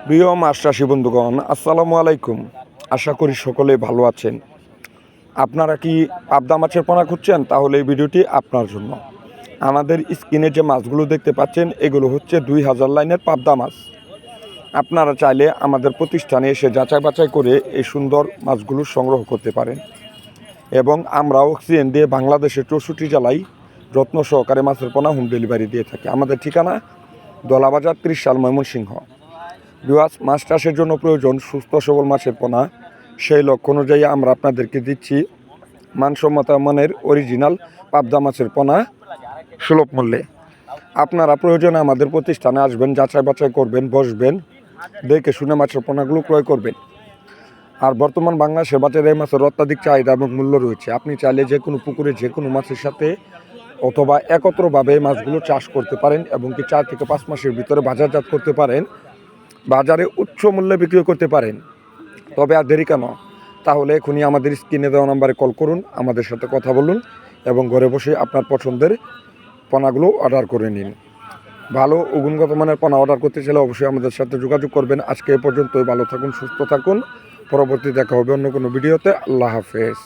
প্রিয় মাছ চাষী বন্ধুগণ, আসসালামু আলাইকুম। আশা করি সকলেই ভালো আছেন। আপনারা কি পাবদা মাছের পোনা খুঁজছেন? তাহলে এই ভিডিওটি আপনার জন্য। আমাদের স্ক্রিনে যে মাছগুলো দেখতে পাচ্ছেন, এগুলো হচ্ছে 2000 লাইনের পাবদা মাছ। আপনারা চাইলে আমাদের প্রতিষ্ঠানে এসে যাচাই বাছাই করে এই সুন্দর মাছগুলো সংগ্রহ করতে পারেন। এবং আমরা অক্সিজেন দিয়ে বাংলাদেশের 64 জেলায় যত্ন সহকারে মাছের পোনা হোম ডেলিভারি দিয়ে থাকি। আমাদের ঠিকানা দলাবাজার 30 সাল, ময়মনসিংহ। ভিউয়ার্স, মাছ চাষের জন্য প্রয়োজন সুস্থ সবল মাছের পোনা। সেই লক্ষ্য অনুযায়ী আমরা আপনাদেরকে দিচ্ছি মানসম্মত মানের অরিজিনাল পাবদা মাছের পোনা সুলভ মূল্যে। আপনারা প্রয়োজনে আমাদের প্রতিষ্ঠানে আসবেন, যাচাই বাছাই করবেন, বসবেন, দেখে শুনে মাছের পোনাগুলো ক্রয় করবেন। আর বর্তমান বাংলাদেশের বাজারে এই মাছের অত্যাধিক চাহিদা এবং মূল্য রয়েছে। আপনি চাইলে যে কোনো পুকুরে যে কোনো মাছের সাথে অথবা একত্রভাবে মাছগুলো চাষ করতে পারেন এবং কি 4 থেকে 5 মাসের ভিতরে বাজারজাত করতে পারেন, বাজারে উচ্চ মূল্যে বিক্রি করতে পারেন। তবে আর দেরি কেন? তাহলে এখনই আমাদের স্ক্রিনে দেওয়া নাম্বারে কল করুন, আমাদের সাথে কথা বলুন এবং ঘরে বসে আপনার পছন্দের পোনাগুলো অর্ডার করে নিন। ভালো ও গুণগত মানের পোনা অর্ডার করতে চাইলে অবশ্যই আমাদের সাথে যোগাযোগ করবেন। আজকে এ পর্যন্তই। ভালো থাকুন, সুস্থ থাকুন। পরবর্তী দেখা হবে অন্য কোনো ভিডিওতে। আল্লাহ হাফেজ।